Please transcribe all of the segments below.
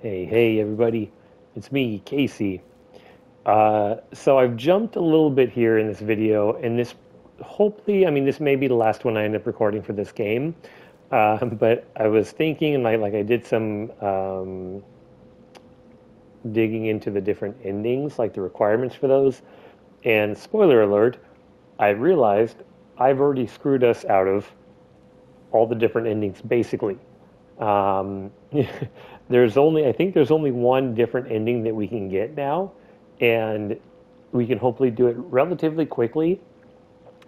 Hey, everybody. It's me, Casey. So I've jumped a little bit here in this video, and hopefully, this may be the last one I end up recording for this game. But I was thinking, and I did some digging into the different endings, like the requirements for those. And spoiler alert, I realized I've already screwed us out of all the different endings, basically. Um, I think there's only one different ending that we can get now, and we can hopefully do it relatively quickly.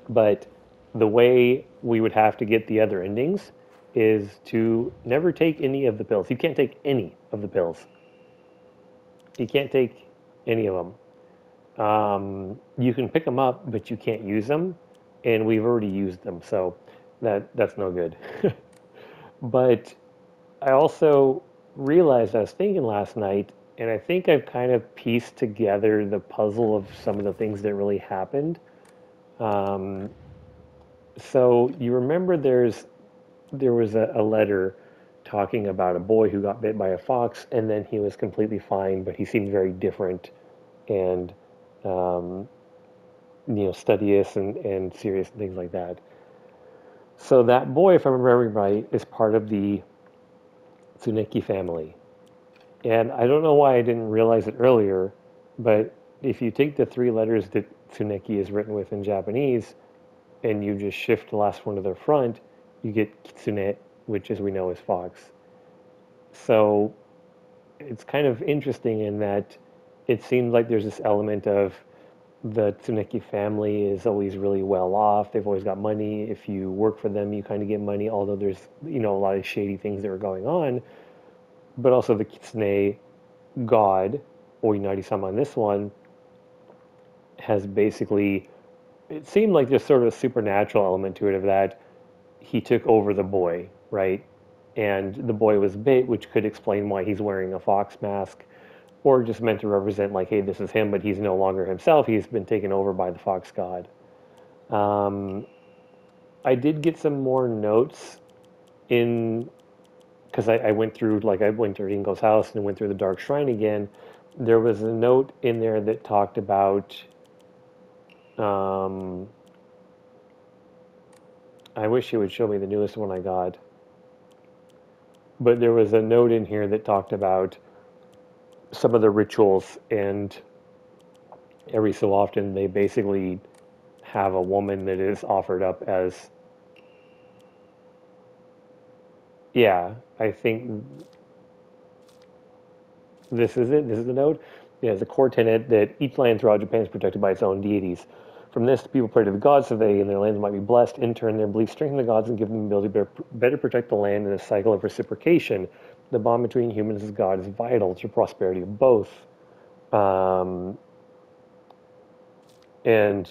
But the way we would have to get the other endings is to never take any of the pills. You can't take any of the pills. You can't take any of them. You can pick them up, but you can't use them, and we've already used them, so that's no good. But I also realized I was thinking last night, and I think I've kind of pieced together the puzzle of some of the things that really happened. Um, so you remember there was a letter talking about a boy who got bit by a fox, and then he was completely fine, but he seemed very different and um, studious and serious and things like that. So that boy, if I'm remembering right, is part of the Tsuneki family. And I don't know why I didn't realize it earlier, but if you take the three letters that Tsuneki is written with in Japanese and you just shift the last one to the front, you get Kitsune, which as we know is fox. So it's kind of interesting in that it seems like there's this element of the Tsuneki family is always really well off. They've always got money. If you work for them, you kind of get money, although there's, a lot of shady things that are going on. But also the Kitsune god, or Inari-sama in this one, has basically, it seemed like there's sort of a supernatural element to it of that he took over the boy, right? And the boy was bit, which could explain why he's wearing a fox mask, or just meant to represent, like, hey, this is him, but he's no longer himself. He's been taken over by the fox god. Um, I did get some more notes in because I went through, like, I went to Ringo's house and went through the Dark Shrine again. There was a note in there that talked about. Um, I wish you would show me the newest one I got, but there was a note in here that talked about some of the rituals, and every so often they basically have a woman that is offered up as, yeah, I think this is it. This is the note. It has a core tenet that each land throughout Japan is protected by its own deities. From this, the people pray to the gods so they and their lands might be blessed. In turn, their beliefs strengthen the gods and give them the ability to better protect the land in a cycle of reciprocation. The bond between humans and God is vital to prosperity of both. Um, and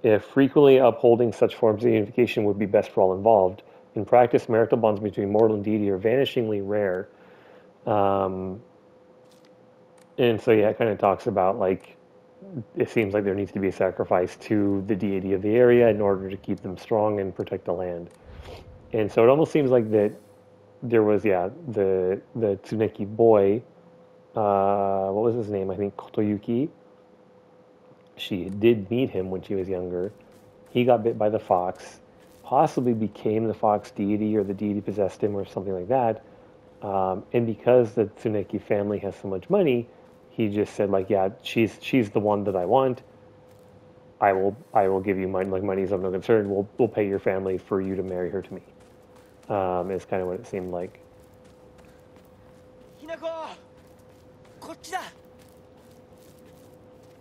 if frequently upholding such forms of unification would be best for all involved. In practice, marital bonds between mortal and deity are vanishingly rare. Um, and so, yeah, it kind of talks about, like, it seems like there needs to be a sacrifice to the deity of the area in order to keep them strong and protect the land. And so it almost seems like that there was, yeah, the Tsuneki boy, what was his name? I think Kotoyuki. She did meet him when she was younger. He got bit by the fox, possibly became the fox deity, or the deity possessed him or something like that. And because the Tsuneki family has so much money, he just said, like, yeah, she's the one that I want. I will give you money, like, money is of no concern. We'll pay your family for you to marry her to me. Is kind of what it seemed like. ひなここっちだ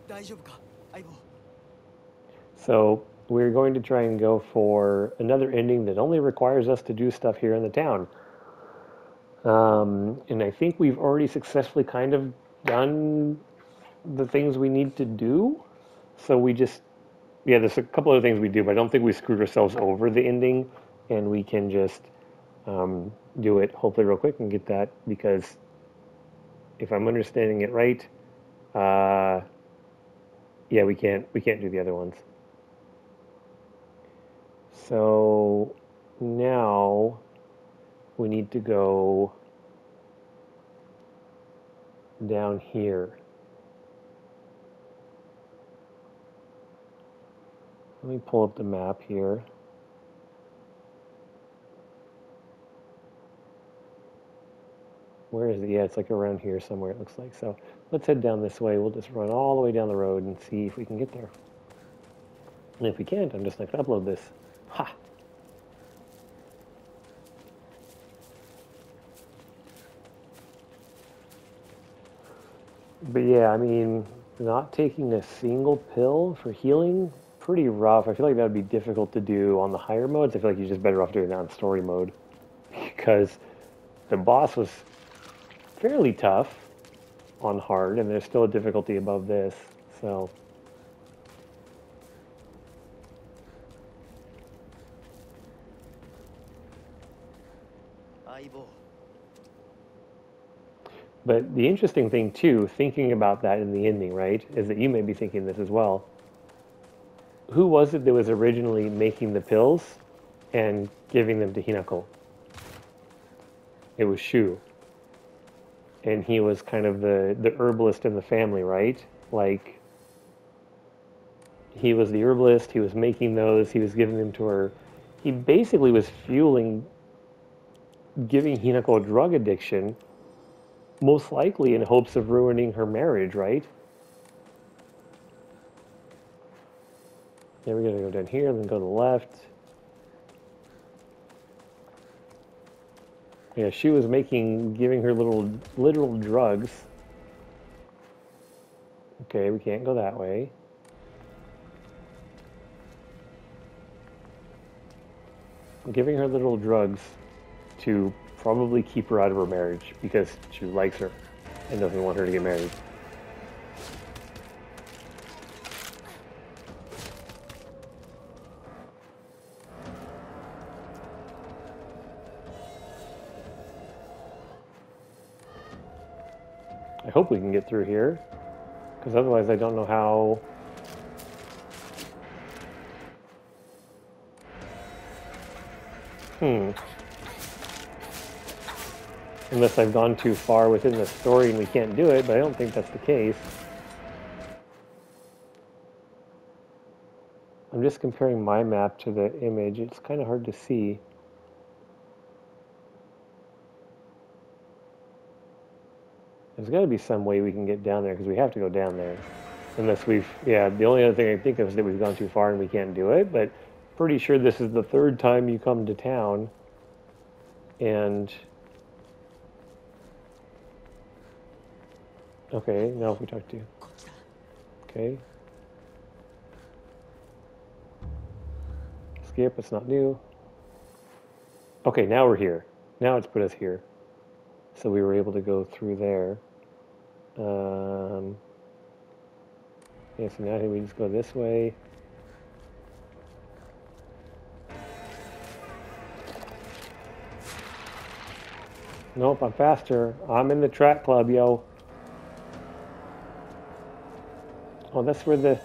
大丈夫か相棒 So we're going to try and go for another ending that only requires us to do stuff here in the town. And I think we've already successfully kind of done the things we need to do. So we just, yeah, there's a couple of things we do, but I don't think we screwed ourselves over the ending, and we can just do it hopefully real quick and get that, because if I'm understanding it right, uh, yeah, we can't do the other ones. So now we need to go down here. Let me pull up the map here. Where is it? Yeah, it's like around here somewhere, it looks like. So let's head down this way. We'll just run all the way down the road and see if we can get there. And if we can't, I'm just not going to upload this. Ha! But yeah, I mean, not taking a single pill for healing, pretty rough. I feel like that would be difficult to do on the higher modes. I feel like you're just better off doing that on story mode. Because the boss was fairly tough on hard, and there's still a difficulty above this, so... But the interesting thing, too, thinking about that in the ending, right, is that you may be thinking this as well. Who was it that was originally making the pills and giving them to Hinako? It was Shu. And he was kind of the herbalist in the family, right? Like, he was the herbalist, he was making those, he was giving them to her. He basically was fueling, giving Hinako a drug addiction, most likely in hopes of ruining her marriage, right? Yeah, we're gonna go down here, then go to the left. Yeah, she was giving her literal drugs. Okay, we can't go that way. Giving her little drugs to probably keep her out of her marriage because she likes her and doesn't want her to get married. I hope we can get through here, because otherwise I don't know how... Unless I've gone too far within the story and we can't do it, but I don't think that's the case. I'm just comparing my map to the image. It's kind of hard to see. There's got to be some way we can get down there, because we have to go down there. Unless we've... Yeah, the only other thing I think of is that we've gone too far and we can't do it, but pretty sure this is the third time you come to town. And... Okay, now if we talk to you. Okay. Skip, it's not new. Okay, now we're here. Now it's put us here. So we were able to go through there. Yeah, so now we just go this way. Nope, I'm faster. I'm in the track club, yo. Oh, that's where the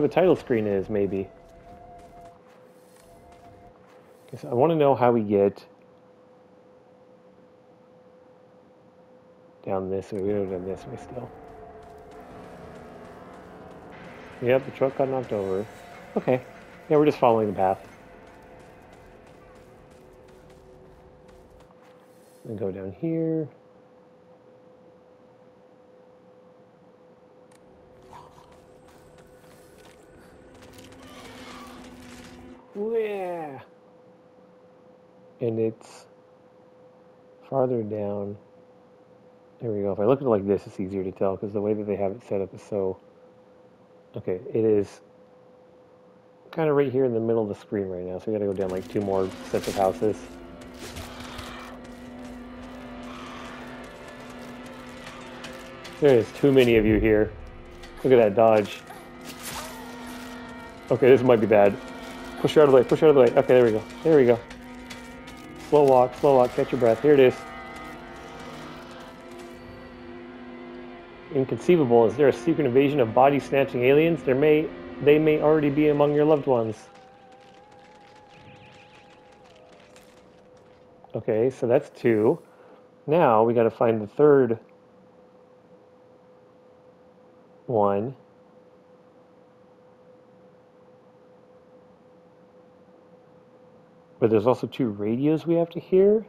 title screen is, maybe. Okay, so I want to know how we get down this way. We don't go down this way still. Yep, the truck got knocked over. Okay. Yeah, we're just following the path. And go down here. Yeah. And it's farther down. There we go. If I look at it like this, it's easier to tell because the way that they have it set up is so... Okay, it is kind of right here in the middle of the screen right now, so we gotta go down like 2 more sets of houses. There's too many of you here. Look at that dodge. Okay, this might be bad. Push her out of the way, push her out of the way. Okay, there we go. There we go. Slow walk, catch your breath. Here it is. Inconceivable. Is there a secret invasion of body-snatching aliens? They may already be among your loved ones. Okay, so that's 2. Now we got to find the third One. But there's also 2 radios we have to hear.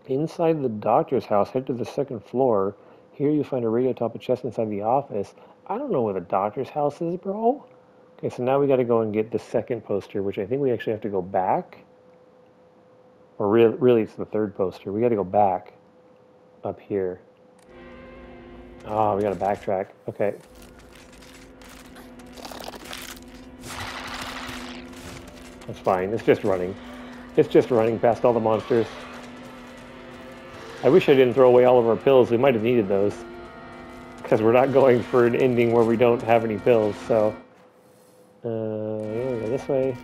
Inside the doctor's house, head to the 2nd floor. Here you find a radio atop a chest inside the office. I don't know where the doctor's house is, bro. Okay, so now we got to go and get the 2nd poster, which I think we actually have to go back. Or really it's the 3rd poster. We got to go back up here. Ah, we got to backtrack. Okay. That's fine. It's just running. It's just running past all the monsters. I wish I didn't throw away all of our pills. We might have needed those. Because we're not going for an ending where we don't have any pills, so... yeah, we go this way.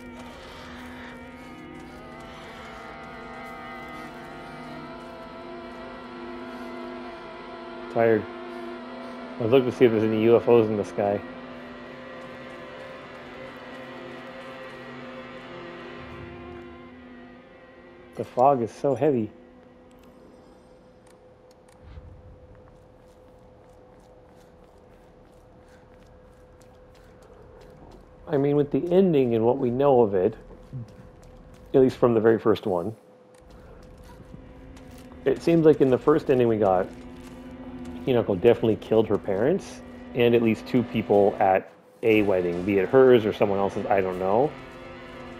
Tired. I was looking to see if there's any UFOs in the sky. The fog is so heavy. I mean, with the ending and what we know of it, at least from the very first one, it seems like in the first ending we got, Hinako definitely killed her parents, and at least 2 people at a wedding, be it hers or someone else's, I don't know.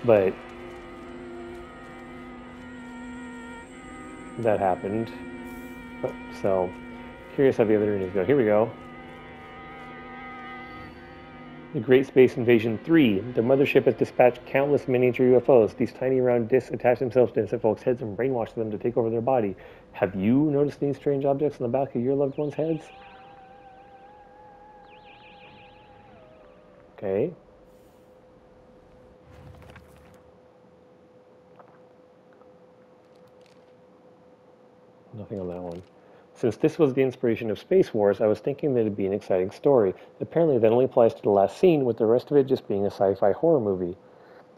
But that happened. So, curious how the other endings go. Here we go. The Great Space Invasion 3. The mothership has dispatched countless miniature UFOs. These tiny round discs attach themselves to innocent folks' heads and brainwash them to take over their body. Have you noticed any strange objects on the back of your loved ones' heads? Okay. Nothing on that one. Since this was the inspiration of Space Wars, I was thinking that it'd be an exciting story. Apparently that only applies to the last scene, with the rest of it just being a sci-fi horror movie.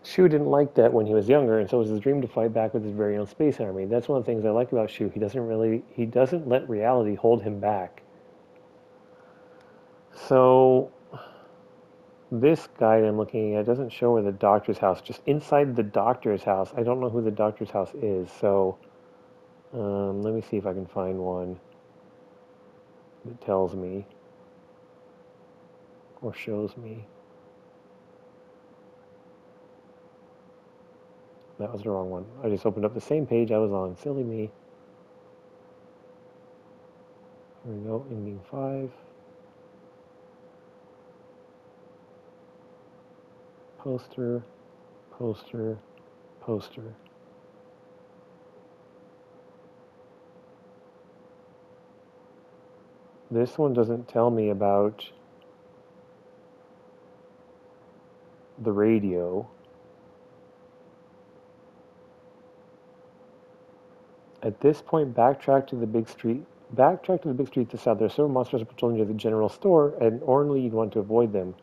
Shu didn't like that when he was younger, and so it was his dream to fight back with his very own space army. That's one of the things I like about Shu. He doesn't let reality hold him back. So, this guide I'm looking at doesn't show where the doctor's house, just inside the doctor's house. I don't know who the doctor's house is, so let me see if I can find one that tells me or shows me. That was the wrong one. I just opened up the same page I was on. Silly me. Here we go, ending 5. Poster, poster, poster. This one doesn't tell me about the radio. At this point, backtrack to the big street to the south. There are several monsters patrolling near the general store, and ordinarily you'd want to avoid them.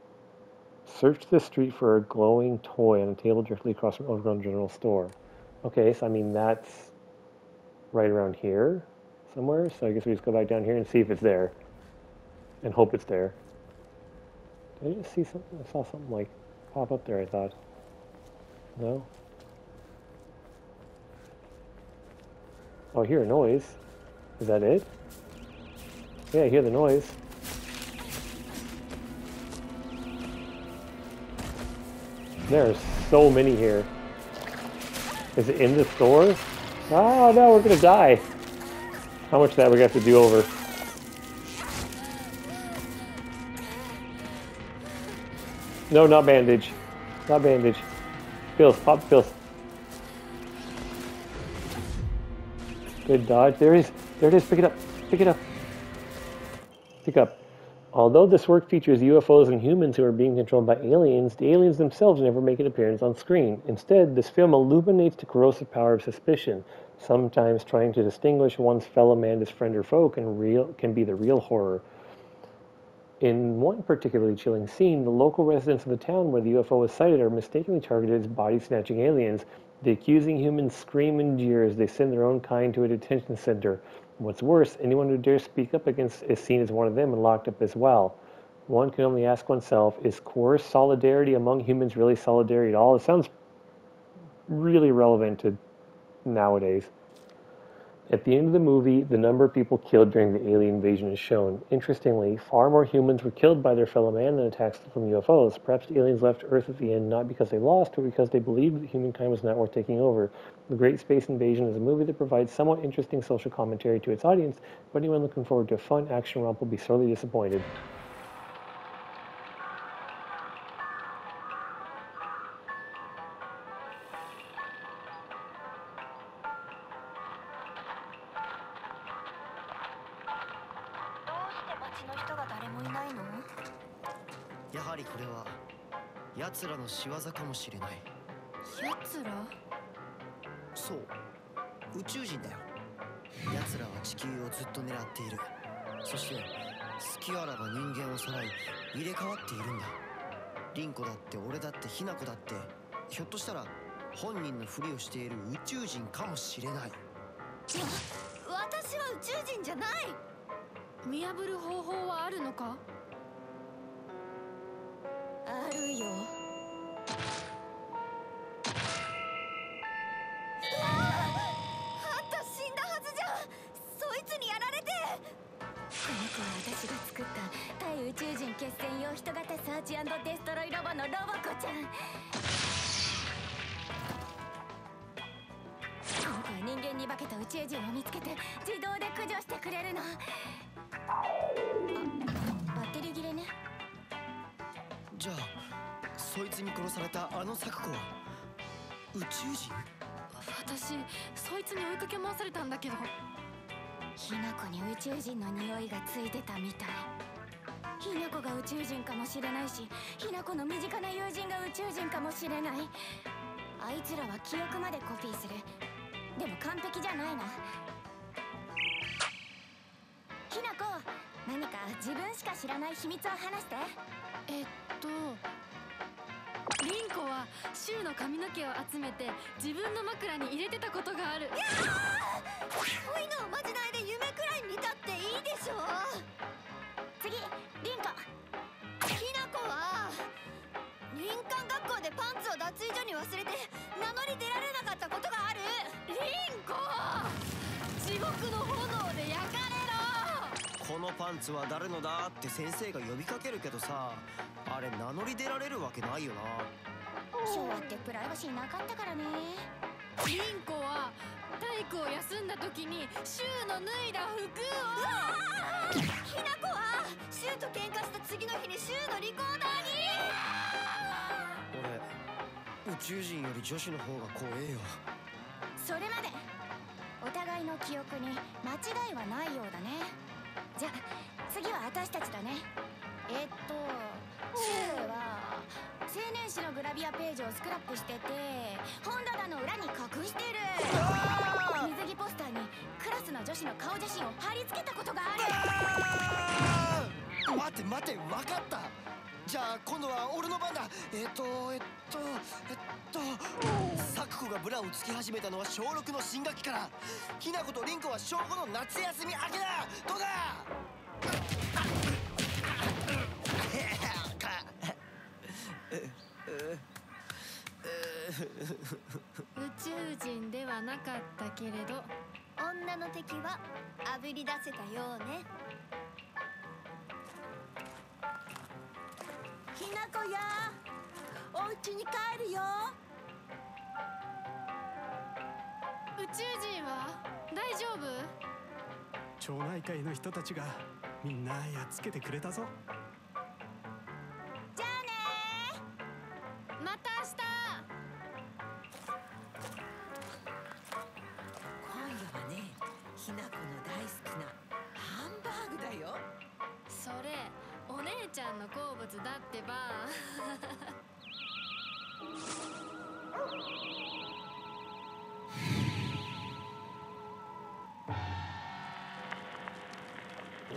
Search the street for a glowing toy on a table directly across from overgrown general store. Okay, so I mean that's right around here somewhere. So I guess we just go back down here and see if it's there, and hope it's there. Did I just see something? I saw something like pop up there. I thought. No. Oh, I hear a noise. Is that it? Yeah, I hear the noise. There are so many here. Is it in the store? Oh no, we're gonna die. How much of that we have to do over? No, not bandage. Not bandage. Pills, pop pills. Good dodge. There it is. There it is. Pick it up. Pick it up. Pick up. Although this work features UFOs and humans who are being controlled by aliens, the aliens themselves never make an appearance on screen. Instead, this film illuminates the corrosive power of suspicion. Sometimes trying to distinguish one's fellow man as friend or foe can be the real horror. In one particularly chilling scene, the local residents of the town where the UFO was sighted are mistakenly targeted as body-snatching aliens. The accusing humans scream and jeer as they send their own kind to a detention center. What's worse, anyone who dares speak up against is seen as one of them and locked up as well. One can only ask oneself, is coerced solidarity among humans really solidarity at all? It sounds really relevant to nowadays. At the end of the movie, the number of people killed during the alien invasion is shown. Interestingly, far more humans were killed by their fellow man than attacks from UFOs. Perhaps the aliens left Earth at the end not because they lost, but because they believed that humankind was not worth taking over. The Great Space Invasion is a movie that provides somewhat interesting social commentary to its audience, but anyone looking forward to a fun action romp will be sorely disappointed.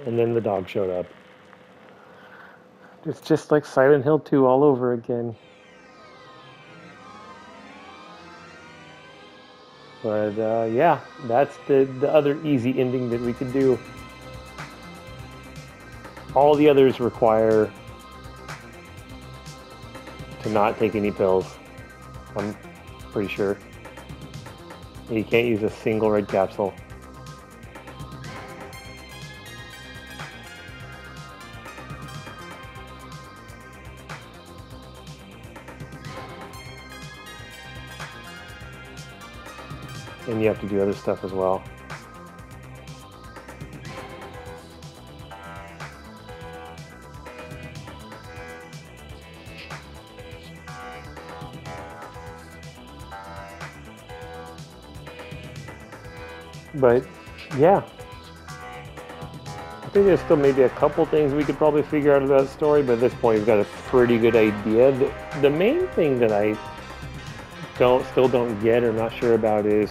And then the dog showed up. It's just like Silent Hill 2 all over again. But yeah, that's the other easy ending that we could do. All the others require to not take any pills. I'm pretty sure. You can't use a single red capsule. And you have to do other stuff as well. But yeah, I think there's still maybe a couple things we could probably figure out about the story, but at this point we've got a pretty good idea. The main thing that I still don't get or not sure about is,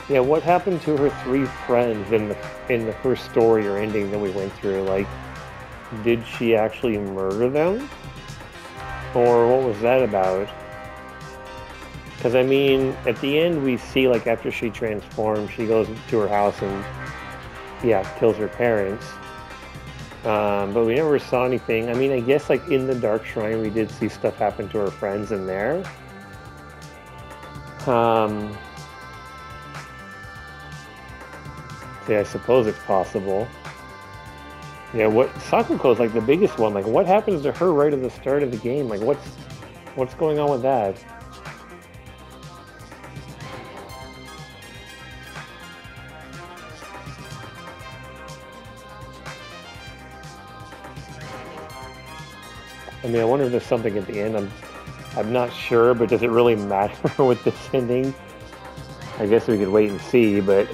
yeah, what happened to her three friends in the first story or ending that we went through? Like, did she actually murder them, or what was that about? Because, I mean, at the end we see, like, after she transforms, she goes to her house and, yeah, kills her parents. But we never saw anything. I mean, I guess, like, in the Dark Shrine we did see stuff happen to her friends in there. Yeah, I suppose it's possible. Yeah, what Sakuko's like the biggest one. Like, what happens to her right at the start of the game? Like, what's going on with that? I mean, I wonder if there's something at the end. I'm not sure, but does it really matter with this ending? I guess we could wait and see, but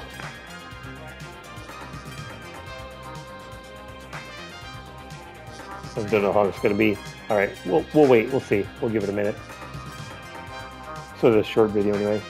I don't know how it's going to be. All right, we'll wait. We'll see. We'll give it a minute. So this short video anyway.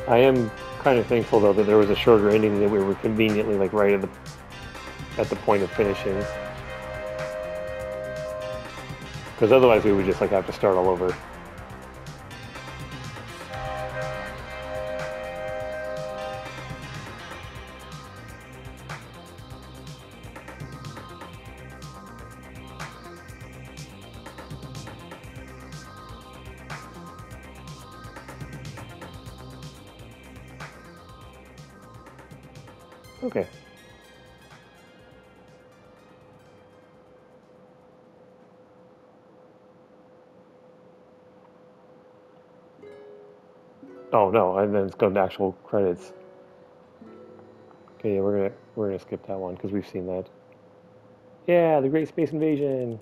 I am kind of thankful though that there was a shorter ending that we were conveniently like right at the point of finishing. Because otherwise we would just like have to start all over. Okay. Oh no, and then it's going to actual credits. Okay, yeah, we're gonna skip that one because we've seen that. Yeah, the Great Space Invasion.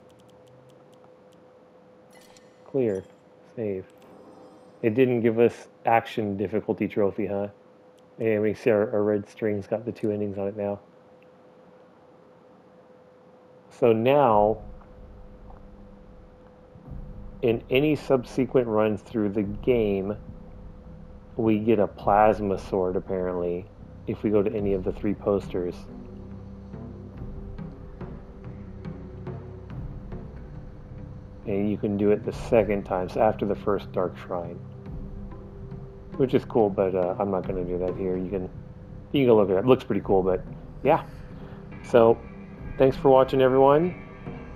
Clear. Save. It didn't give us action difficulty trophy, huh? And we see our red string's got the two endings on it now. So now, in any subsequent runs through the game, we get a plasma sword, apparently, if we go to any of the three posters. And you can do it the second time, so after the first Dark Shrine. Which is cool, but I'm not going to do that here. You can go look at it. It looks pretty cool, but yeah. So, thanks for watching, everyone.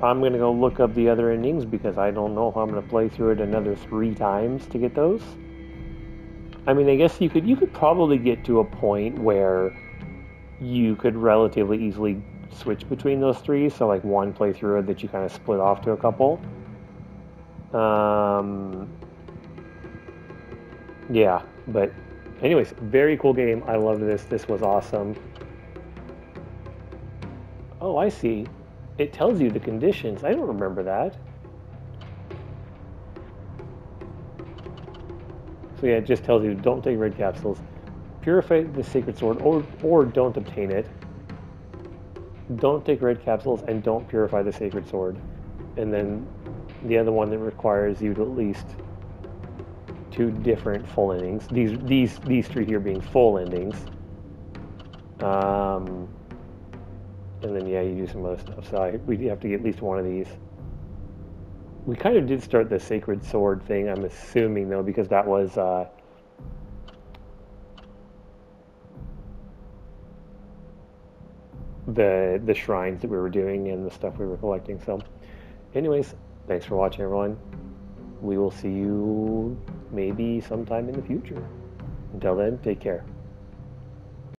I'm going to go look up the other endings because I don't know if I'm going to play through it another 3 times to get those. I mean, I guess you could probably get to a point where you could relatively easily switch between those 3. So, like, one playthrough that you kind of split off to a couple. Yeah, but anyways, very cool game. I loved this. This was awesome. Oh, I see. It tells you the conditions. I don't remember that. So yeah, it just tells you don't take red capsules, purify the sacred sword, or don't obtain it. Don't take red capsules and don't purify the sacred sword. And then the other one that requires you to at least 2 different full endings. These 3 here being full endings. And then yeah, you do some other stuff. So we have to get at least one of these. We kind of did start the sacred sword thing, I'm assuming though, because that was the shrines that we were doing and the stuff we were collecting. So anyways, thanks for watching, everyone. We will see you maybe sometime in the future. Until then, take care.